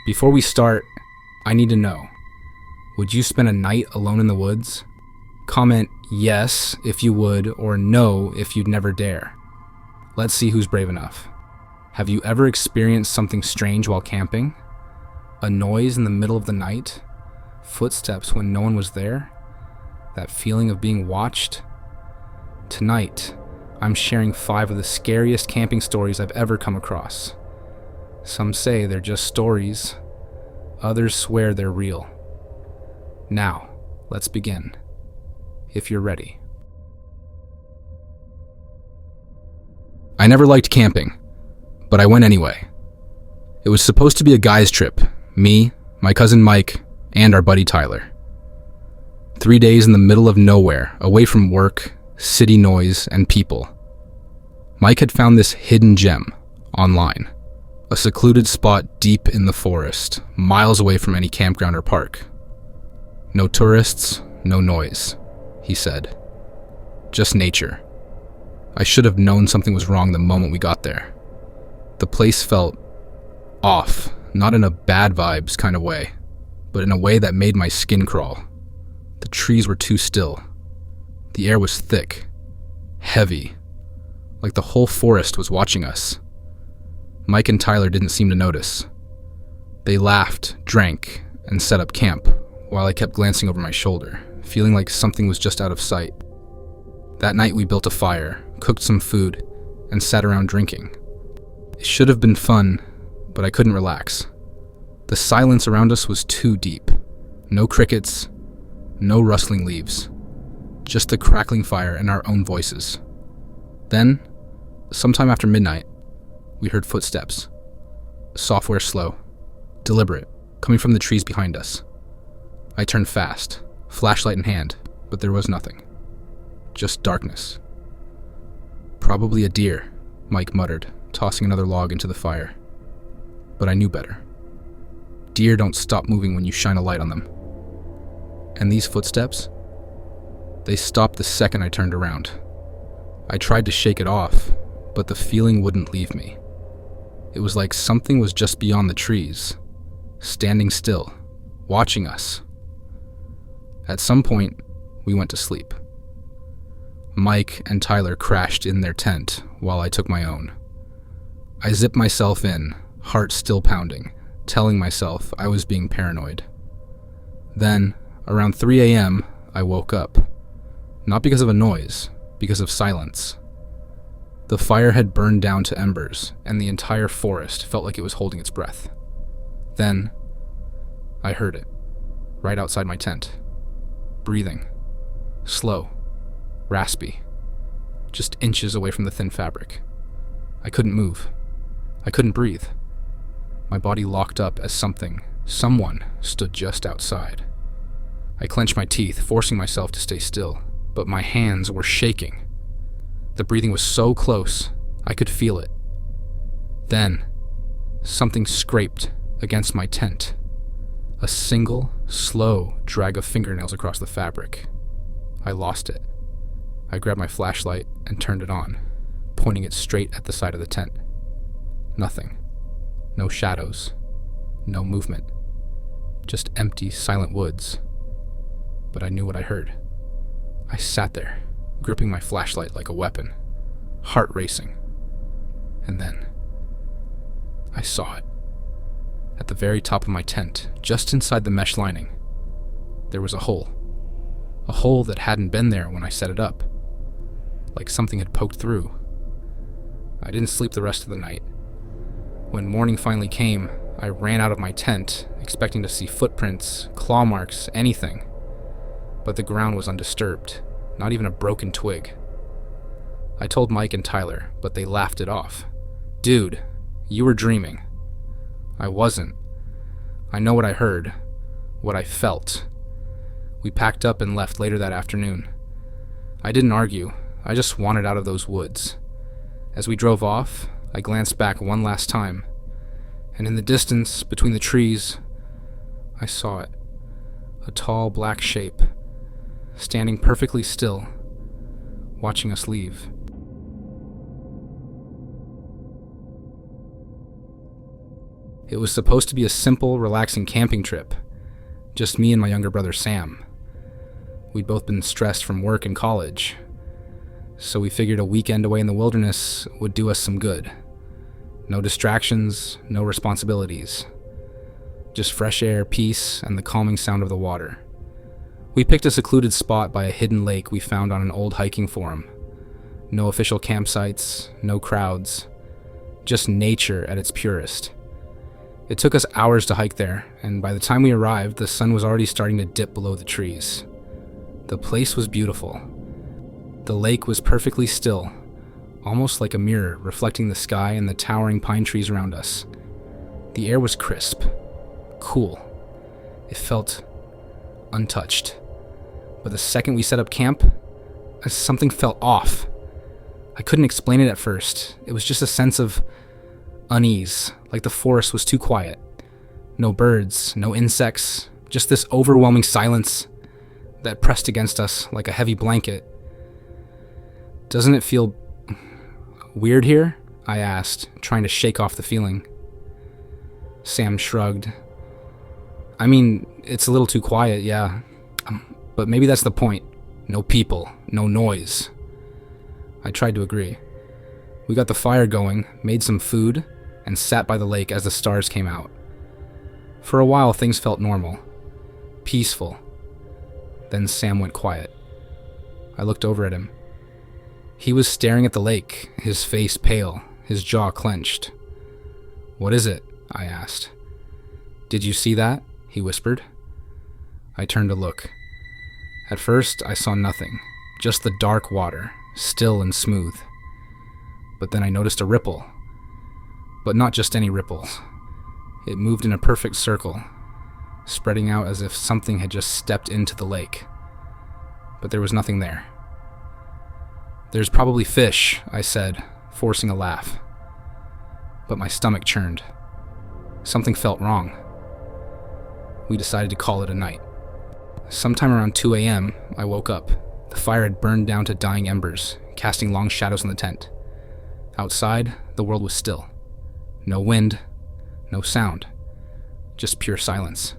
Before we start, I need to know, would you spend a night alone in the woods? Comment yes if you would, or no if you'd never dare. Let's see who's brave enough. Have you ever experienced something strange while camping? A noise in the middle of the night? Footsteps when no one was there? That feeling of being watched? Tonight, I'm sharing 5 of the scariest camping stories I've ever come across. Some say they're just stories. Others swear they're real. Now, let's begin. If you're ready. I never liked camping, but I went anyway. It was supposed to be a guy's trip. Me, my cousin Mike, and our buddy Tyler. 3 days in the middle of nowhere, away from work, city noise, and people. Mike had found this hidden gem online. A secluded spot deep in the forest, miles away from any campground or park. No tourists, no noise, he said. Just nature. I should have known something was wrong the moment we got there. The place felt off, not in a bad vibes kind of way, but in a way that made my skin crawl. The trees were too still. The air was thick, heavy, like the whole forest was watching us. Mike and Tyler didn't seem to notice. They laughed, drank, and set up camp, while I kept glancing over my shoulder, feeling like something was just out of sight. That night we built a fire, cooked some food, and sat around drinking. It should have been fun, but I couldn't relax. The silence around us was too deep. No crickets, no rustling leaves. Just the crackling fire and our own voices. Then, sometime after midnight, we heard footsteps. Software slow, deliberate, coming from the trees behind us. I turned fast, flashlight in hand, but there was nothing. Just darkness. Probably a deer, Mike muttered, tossing another log into the fire. But I knew better. Deer don't stop moving when you shine a light on them. And these footsteps? They stopped the second I turned around. I tried to shake it off, but the feeling wouldn't leave me. It was like something was just beyond the trees, standing still, watching us. At some point, we went to sleep. Mike and Tyler crashed in their tent while I took my own. I zipped myself in, heart still pounding, telling myself I was being paranoid. Then, around 3 a.m., I woke up. Not because of a noise, because of silence. The fire had burned down to embers, and the entire forest felt like it was holding its breath. Then, I heard it, right outside my tent. Breathing. Slow. Raspy. Just inches away from the thin fabric. I couldn't move. I couldn't breathe. My body locked up as someone stood just outside. I clenched my teeth, forcing myself to stay still, but my hands were shaking. The breathing was so close, I could feel it. Then, something scraped against my tent. A single, slow drag of fingernails across the fabric. I lost it. I grabbed my flashlight and turned it on, pointing it straight at the side of the tent. Nothing. No shadows. No movement. Just empty, silent woods. But I knew what I heard. I sat there, gripping my flashlight like a weapon, heart racing. And then, I saw it. At the very top of my tent, just inside the mesh lining, there was a hole. A hole that hadn't been there when I set it up. Like something had poked through. I didn't sleep the rest of the night. When morning finally came, I ran out of my tent, expecting to see footprints, claw marks, anything. But the ground was undisturbed, not even a broken twig. I told Mike and Tyler, but they laughed it off. Dude, you were dreaming. I wasn't. I know what I heard, what I felt. We packed up and left later that afternoon. I didn't argue, I just wanted out of those woods. As we drove off, I glanced back one last time, and in the distance, between the trees, I saw it. A tall black shape, standing perfectly still, watching us leave. It was supposed to be a simple, relaxing camping trip. Just me and my younger brother Sam. We'd both been stressed from work and college, so we figured a weekend away in the wilderness would do us some good. No distractions, no responsibilities. Just fresh air, peace, and the calming sound of the water. We picked a secluded spot by a hidden lake we found on an old hiking forum. No official campsites, no crowds. Just nature at its purest. It took us hours to hike there, and by the time we arrived, the sun was already starting to dip below the trees. The place was beautiful. The lake was perfectly still, almost like a mirror reflecting the sky and the towering pine trees around us. The air was crisp, cool. It felt untouched. But the second we set up camp, something felt off. I couldn't explain it at first. It was just a sense of unease, like the forest was too quiet. No birds, no insects, just this overwhelming silence that pressed against us like a heavy blanket. "Doesn't it feel weird here?" I asked, trying to shake off the feeling. Sam shrugged. "I mean, it's a little too quiet, yeah. But maybe that's the point. No people, no noise." I tried to agree. We got the fire going, made some food, and sat by the lake as the stars came out. For a while, things felt normal, peaceful. Then Sam went quiet. I looked over at him. He was staring at the lake, his face pale, his jaw clenched. "What is it?" I asked. "Did you see that?" he whispered. I turned to look. At first, I saw nothing, just the dark water, still and smooth. But then I noticed a ripple. But not just any ripple. It moved in a perfect circle, spreading out as if something had just stepped into the lake. But there was nothing there. "There's probably fish," I said, forcing a laugh. But my stomach churned. Something felt wrong. We decided to call it a night. Sometime around 2 a.m., I woke up. The fire had burned down to dying embers, casting long shadows on the tent. Outside, the world was still. No wind, no sound, just pure silence.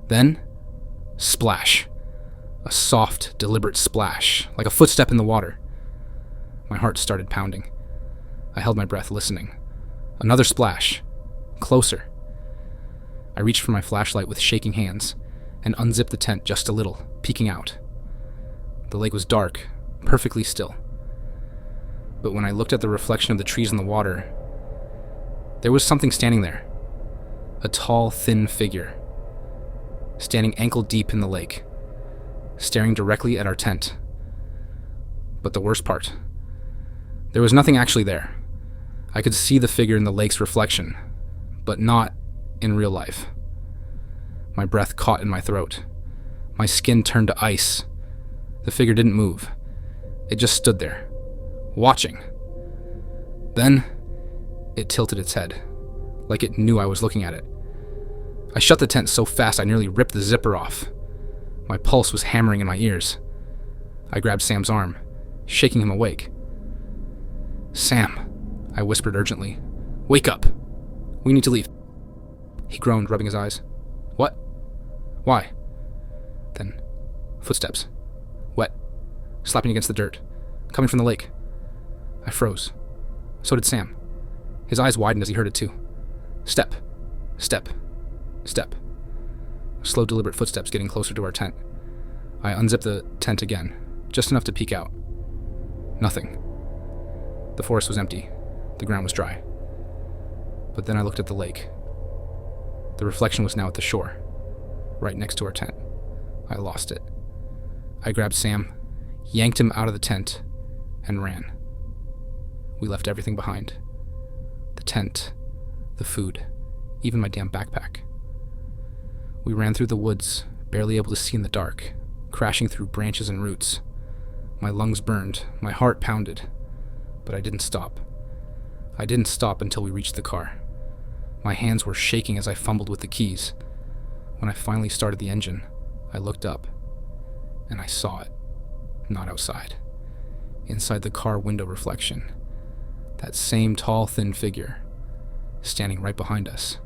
Then, splash. A soft, deliberate splash, like a footstep in the water. My heart started pounding. I held my breath, listening. Another splash. Closer. I reached for my flashlight with shaking hands and unzipped the tent just a little, peeking out. The lake was dark, perfectly still. But when I looked at the reflection of the trees in the water, there was something standing there. A tall, thin figure, standing ankle-deep in the lake, staring directly at our tent. But the worst part, there was nothing actually there. I could see the figure in the lake's reflection, but not in real life. My breath caught in my throat. My skin turned to ice. The figure didn't move. It just stood there, watching. Then, it tilted its head, like it knew I was looking at it. I shut the tent so fast I nearly ripped the zipper off. My pulse was hammering in my ears. I grabbed Sam's arm, shaking him awake. "Sam," I whispered urgently. "Wake up. We need to leave." He groaned, rubbing his eyes. "What? Why?" Then, footsteps. Wet. Slapping against the dirt. Coming from the lake. I froze. So did Sam. His eyes widened as he heard it too. Step. Step. Step. Slow, deliberate footsteps getting closer to our tent. I unzipped the tent again, just enough to peek out. Nothing. The forest was empty. The ground was dry. But then I looked at the lake. The reflection was now at the shore, right next to our tent. I lost it. I grabbed Sam, yanked him out of the tent, and ran. We left everything behind. The tent, the food, even my damn backpack. We ran through the woods, barely able to see in the dark, crashing through branches and roots. My lungs burned, my heart pounded, but I didn't stop. I didn't stop until we reached the car. My hands were shaking as I fumbled with the keys. When I finally started the engine, I looked up, and I saw it. Not outside. Inside the car window reflection. That same tall, thin figure. standing right behind us.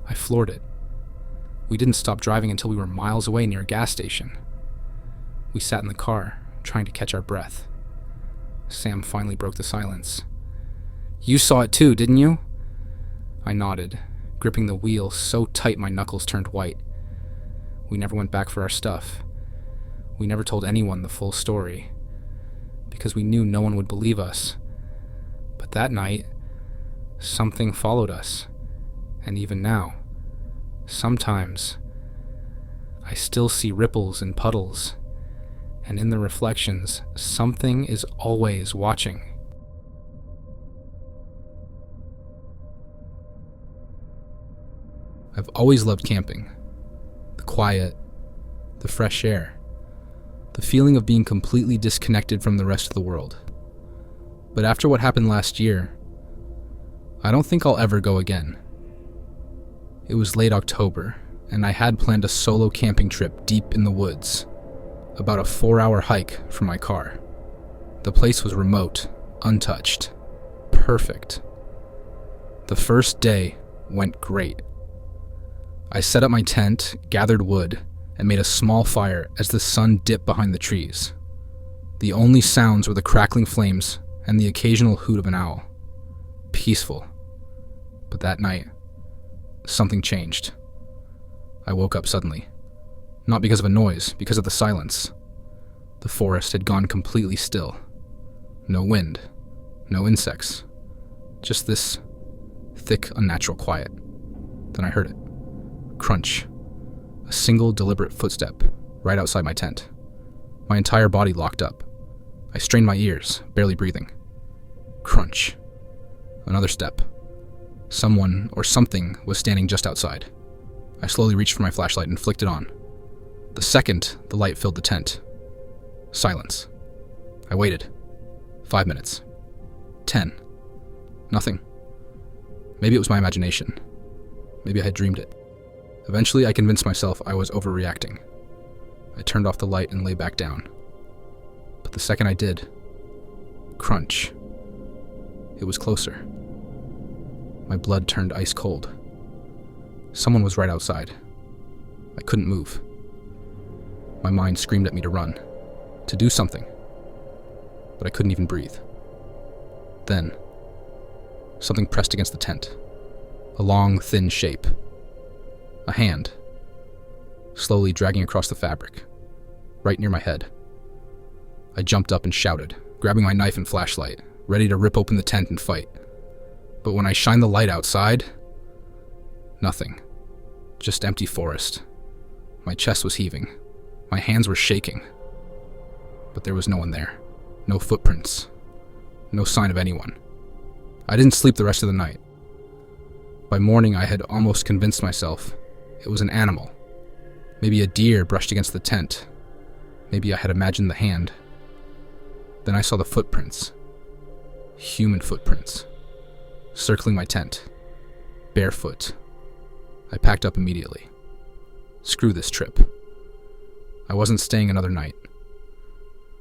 I floored it. We didn't stop driving until we were miles away near a gas station. We sat in the car, trying to catch our breath. Sam finally broke the silence. "You saw it too, didn't you?" I nodded, gripping the wheel so tight my knuckles turned white. We never went back for our stuff. We never told anyone the full story, because we knew no one would believe us. But that night, something followed us, and even now, sometimes, I still see ripples and puddles, and in the reflections, something is always watching. I've always loved camping. The quiet, the fresh air, the feeling of being completely disconnected from the rest of the world. But after what happened last year, I don't think I'll ever go again. It was late October, and I had planned a solo camping trip deep in the woods, about a 4-hour hike from my car. The place was remote, untouched, perfect. The first day went great. I set up my tent, gathered wood, and made a small fire as the sun dipped behind the trees. The only sounds were the crackling flames and the occasional hoot of an owl. Peaceful. But that night, something changed. I woke up suddenly. Not because of a noise, because of the silence. The forest had gone completely still. No wind, no insects. Just this thick, unnatural quiet. Then I heard it. Crunch. A single deliberate footstep right outside my tent. My entire body locked up. I strained my ears, barely breathing. Crunch. Another step. Someone or something was standing just outside. I slowly reached for my flashlight and flicked it on. The second the light filled the tent. Silence. I waited. 5 minutes. 10. Nothing. Maybe it was my imagination. Maybe I had dreamed it. Eventually, I convinced myself I was overreacting. I turned off the light and lay back down. But the second I did, crunch. It was closer. My blood turned ice cold. Someone was right outside. I couldn't move. My mind screamed at me to run, to do something. But I couldn't even breathe. Then, something pressed against the tent. A long, thin shape. A hand, slowly dragging across the fabric, right near my head. I jumped up and shouted, grabbing my knife and flashlight, ready to rip open the tent and fight. But when I shined the light outside, nothing. Just empty forest. My chest was heaving. My hands were shaking. But there was no one there. No footprints. No sign of anyone. I didn't sleep the rest of the night. By morning, I had almost convinced myself it was an animal. Maybe a deer brushed against the tent. Maybe I had imagined the hand. Then I saw the footprints. Human footprints. Circling my tent. Barefoot. I packed up immediately. Screw this trip. I wasn't staying another night.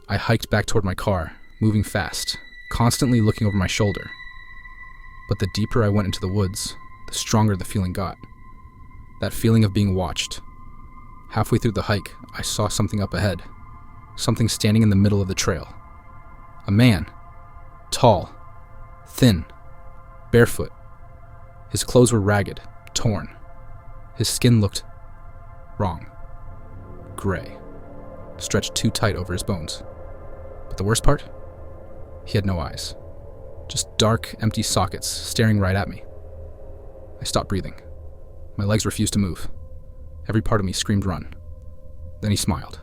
I hiked back toward my car, moving fast, constantly looking over my shoulder. But the deeper I went into the woods, the stronger the feeling got. That feeling of being watched. Halfway through the hike, I saw something up ahead. Something standing in the middle of the trail. A man. Tall. Thin. Barefoot. His clothes were ragged, torn. His skin looked wrong. Gray. Stretched too tight over his bones. But the worst part? He had no eyes. Just dark, empty sockets staring right at me. I stopped breathing. My legs refused to move. Every part of me screamed run. Then he smiled.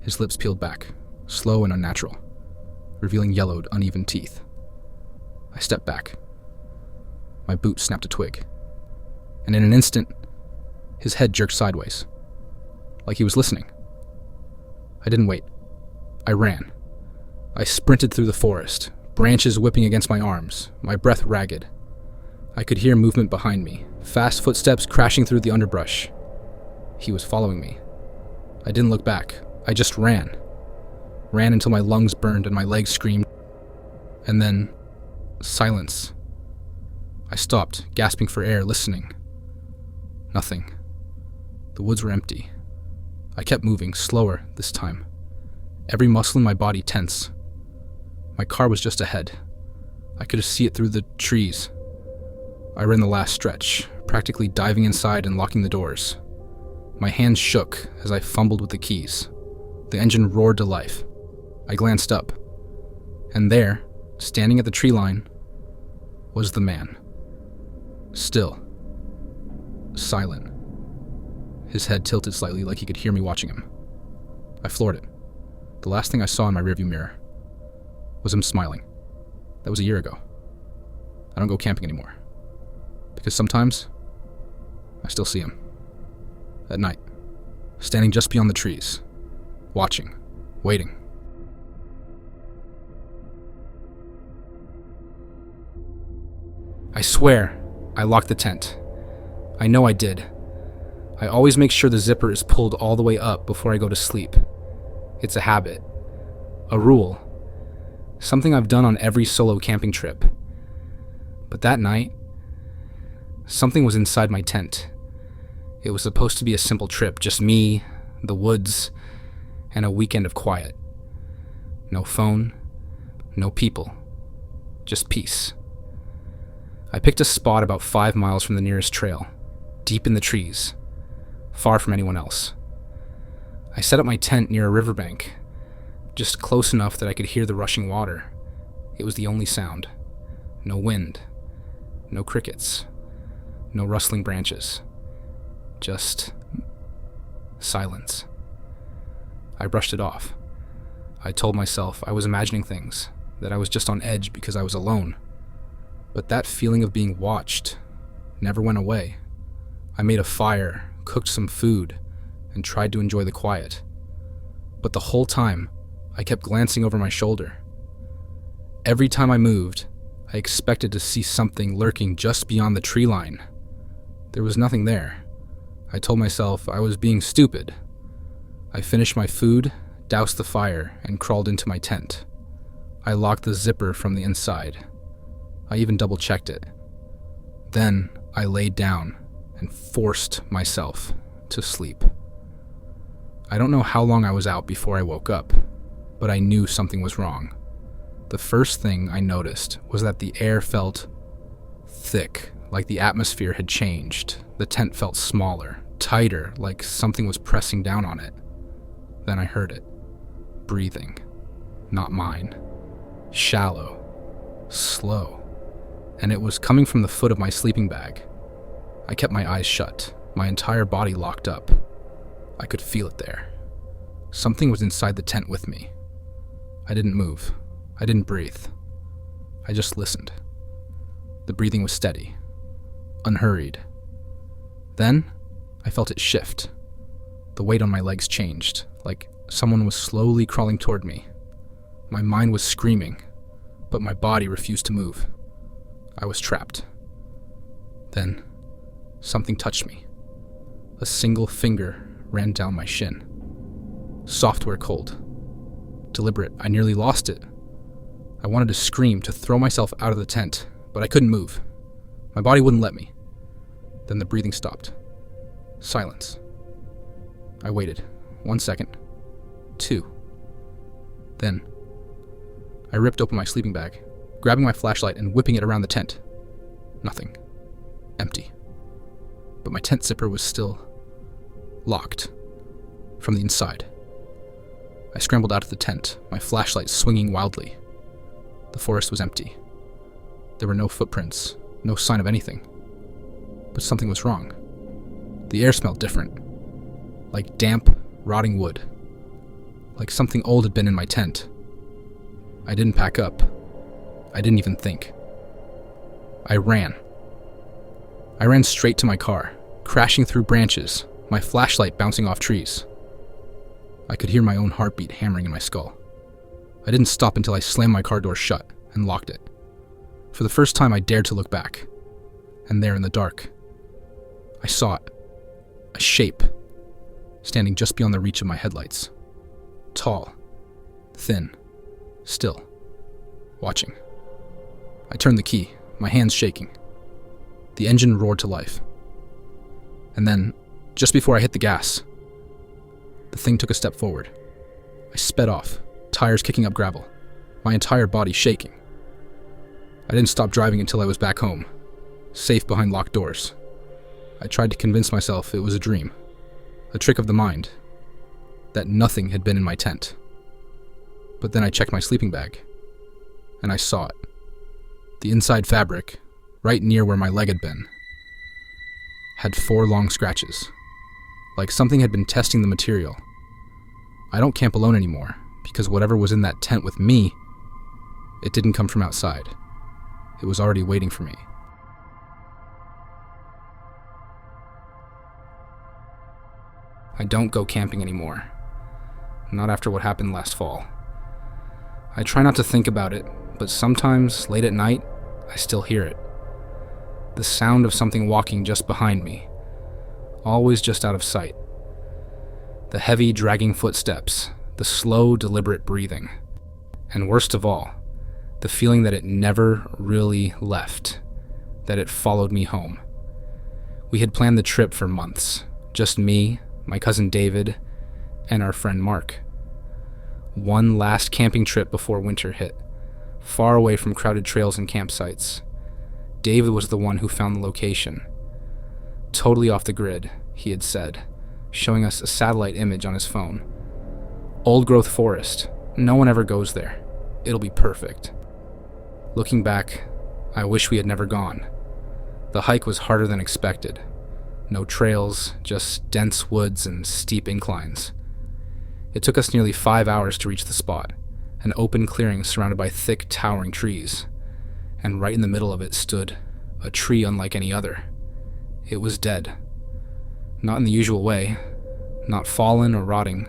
His lips peeled back, slow and unnatural, revealing yellowed, uneven teeth. I stepped back. My boot snapped a twig. And in an instant, his head jerked sideways, like he was listening. I didn't wait. I ran. I sprinted through the forest, branches whipping against my arms, my breath ragged. I could hear movement behind me, fast footsteps crashing through the underbrush. He was following me. I didn't look back. I just ran. Ran until my lungs burned and my legs screamed. And then, silence. I stopped, gasping for air, listening. Nothing. The woods were empty. I kept moving, slower this time. Every muscle in my body tense. My car was just ahead. I could see it through the trees. I ran the last stretch, practically diving inside and locking the doors. My hands shook as I fumbled with the keys. The engine roared to life. I glanced up, and there, standing at the tree line, was the man. Still. Silent. His head tilted slightly like he could hear me watching him. I floored it. The last thing I saw in my rearview mirror was him smiling. That was a year ago. I don't go camping anymore. Because sometimes, I still see him. At night, standing just beyond the trees, watching, waiting. I swear, I locked the tent. I know I did. I always make sure the zipper is pulled all the way up before I go to sleep. It's a habit. A rule. Something I've done on every solo camping trip. But that night, something was inside my tent. It was supposed to be a simple trip, just me, the woods, and a weekend of quiet. No phone, no people, just peace. I picked a spot about 5 miles from the nearest trail, deep in the trees, far from anyone else. I set up my tent near a riverbank, just close enough that I could hear the rushing water. It was the only sound. No wind, no crickets, no rustling branches. Just silence. I brushed it off. I told myself I was imagining things, that I was just on edge because I was alone. But that feeling of being watched never went away. I made a fire, cooked some food, and tried to enjoy the quiet. But the whole time, I kept glancing over my shoulder. Every time I moved, I expected to see something lurking just beyond the tree line. There was nothing there. I told myself I was being stupid. I finished my food, doused the fire, and crawled into my tent. I locked the zipper from the inside. I even double-checked it. Then I laid down and forced myself to sleep. I don't know how long I was out before I woke up, but I knew something was wrong. The first thing I noticed was that the air felt thick, like the atmosphere had changed. The tent felt smaller, tighter, like something was pressing down on it. Then I heard it. Breathing. Not mine. Shallow. Slow. And it was coming from the foot of my sleeping bag. I kept my eyes shut, my entire body locked up. I could feel it there. Something was inside the tent with me. I didn't move. I didn't breathe. I just listened. The breathing was steady, unhurried. Then, I felt it shift. The weight on my legs changed, like someone was slowly crawling toward me. My mind was screaming, but my body refused to move. I was trapped. Then, something touched me. A single finger ran down my shin. Software cold. Deliberate. I nearly lost it. I wanted to scream, to throw myself out of the tent, but I couldn't move. My body wouldn't let me. Then the breathing stopped. Silence. I waited. 1 second. 2. Then, I ripped open my sleeping bag, grabbing my flashlight and whipping it around the tent. Nothing. Empty. But my tent zipper was still locked from the inside. I scrambled out of the tent, my flashlight swinging wildly. The forest was empty. There were no footprints, no sign of anything. But something was wrong. The air smelled different. Like damp, rotting wood. Like something old had been in my tent. I didn't pack up. I didn't even think. I ran. I ran straight to my car, crashing through branches, my flashlight bouncing off trees. I could hear my own heartbeat hammering in my skull. I didn't stop until I slammed my car door shut and locked it. For the first time, I dared to look back. And there in the dark, I saw it. A shape, standing just beyond the reach of my headlights. Tall, thin, still, watching. I turned the key, my hands shaking. The engine roared to life. And then, just before I hit the gas, the thing took a step forward. I sped off, tires kicking up gravel, my entire body shaking. I didn't stop driving until I was back home, safe behind locked doors. I tried to convince myself it was a dream, a trick of the mind, that nothing had been in my tent. But then I checked my sleeping bag, and I saw it. The inside fabric, right near where my leg had been, had 4 long scratches, like something had been testing the material. I don't camp alone anymore, because whatever was in that tent with me, it didn't come from outside. It was already waiting for me. I don't go camping anymore. Not after what happened last fall. I try not to think about it, but sometimes, late at night, I still hear it. The sound of something walking just behind me, always just out of sight. The heavy, dragging footsteps, the slow, deliberate breathing. And worst of all, the feeling that it never really left, that it followed me home. We had planned the trip for months, just me, my cousin David, and our friend Mark. One last camping trip before winter hit, far away from crowded trails and campsites. David was the one who found the location. Totally off the grid, he had said, showing us a satellite image on his phone. Old-growth forest. No one ever goes there. It'll be perfect. Looking back, I wish we had never gone. The hike was harder than expected. No trails, just dense woods and steep inclines. It took us nearly 5 hours to reach the spot, an open clearing surrounded by thick, towering trees. And right in the middle of it stood a tree unlike any other. It was dead. Not in the usual way, not fallen or rotting,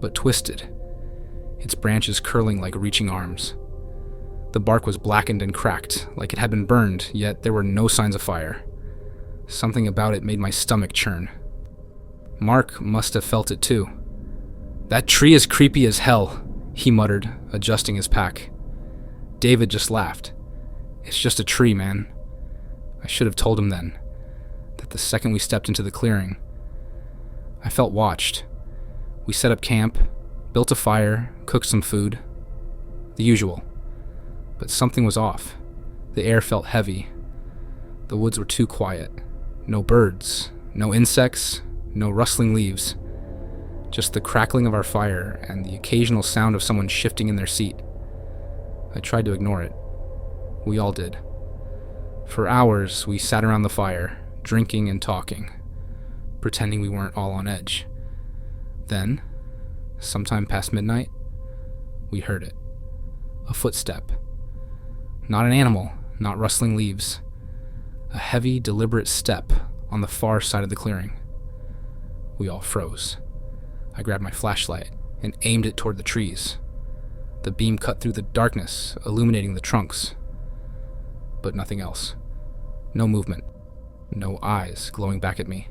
but twisted, its branches curling like reaching arms. The bark was blackened and cracked, like it had been burned, yet there were no signs of fire. Something about it made my stomach churn. Mark must have felt it too. "That tree is creepy as hell," he muttered, adjusting his pack. David just laughed. "It's just a tree, man." I should have told him then, that the second we stepped into the clearing, I felt watched. We set up camp, built a fire, cooked some food. The usual. But something was off. The air felt heavy. The woods were too quiet. No birds, no insects, no rustling leaves. Just the crackling of our fire and the occasional sound of someone shifting in their seat. I tried to ignore it. We all did. For hours, we sat around the fire, drinking and talking, pretending we weren't all on edge. Then, sometime past midnight, we heard it. A footstep. Not an animal, not rustling leaves. A heavy, deliberate step on the far side of the clearing. We all froze. I grabbed my flashlight and aimed it toward the trees. The beam cut through the darkness, illuminating the trunks. But nothing else. No movement. No eyes glowing back at me.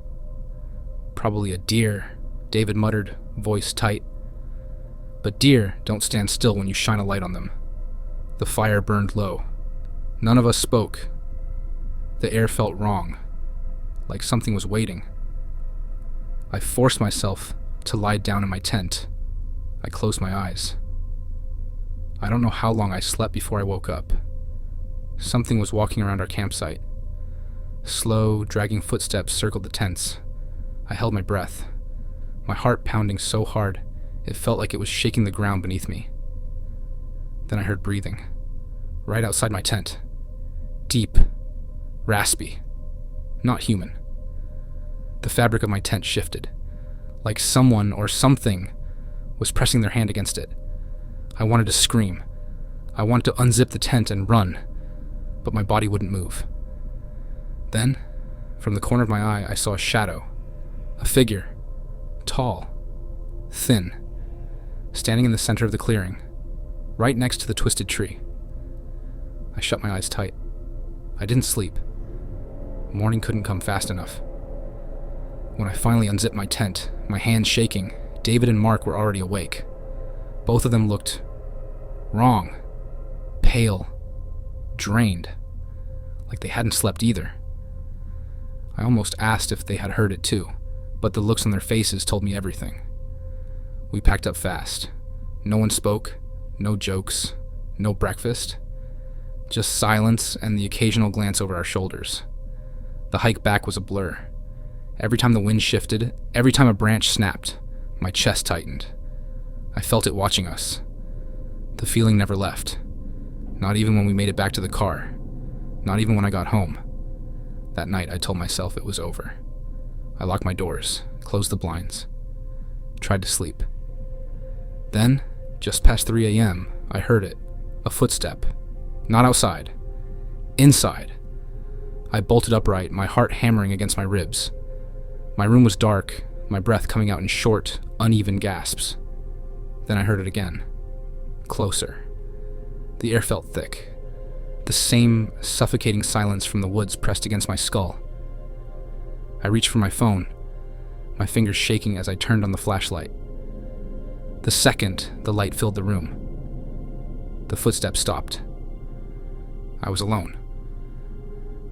"Probably a deer," David muttered, voice tight. But deer don't stand still when you shine a light on them. The fire burned low. None of us spoke. The air felt wrong, like something was waiting. I forced myself to lie down in my tent. I closed my eyes. I don't know how long I slept before I woke up. Something was walking around our campsite. Slow, dragging footsteps circled the tents. I held my breath, my heart pounding so hard it felt like it was shaking the ground beneath me. Then I heard breathing, right outside my tent. Deep, raspy, not human. The fabric of my tent shifted, like someone or something was pressing their hand against it. I wanted to scream. I wanted to unzip the tent and run, but my body wouldn't move. Then, from the corner of my eye, I saw a shadow, a figure, tall, thin, standing in the center of the clearing, right next to the twisted tree. I shut my eyes tight. I didn't sleep. Morning couldn't come fast enough. When I finally unzipped my tent, my hands shaking, David and Mark were already awake. Both of them looked wrong, pale, drained, like they hadn't slept either. I almost asked if they had heard it too, but the looks on their faces told me everything. We packed up fast. No one spoke, no jokes, no breakfast. Just silence and the occasional glance over our shoulders. The hike back was a blur. Every time the wind shifted, every time a branch snapped, my chest tightened. I felt it watching us. The feeling never left. Not even when we made it back to the car. Not even when I got home. That night, I told myself it was over. I locked my doors, closed the blinds, tried to sleep. Then, just past 3 a.m., I heard it. A footstep. Not outside. Inside. I bolted upright, my heart hammering against my ribs. My room was dark, my breath coming out in short, uneven gasps. Then I heard it again. Closer. The air felt thick. The same suffocating silence from the woods pressed against my skull. I reached for my phone, my fingers shaking as I turned on the flashlight. The second the light filled the room, the footsteps stopped. I was alone,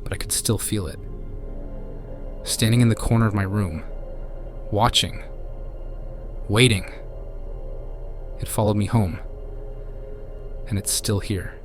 but I could still feel it. Standing in the corner of my room, watching, waiting. It followed me home, and it's still here.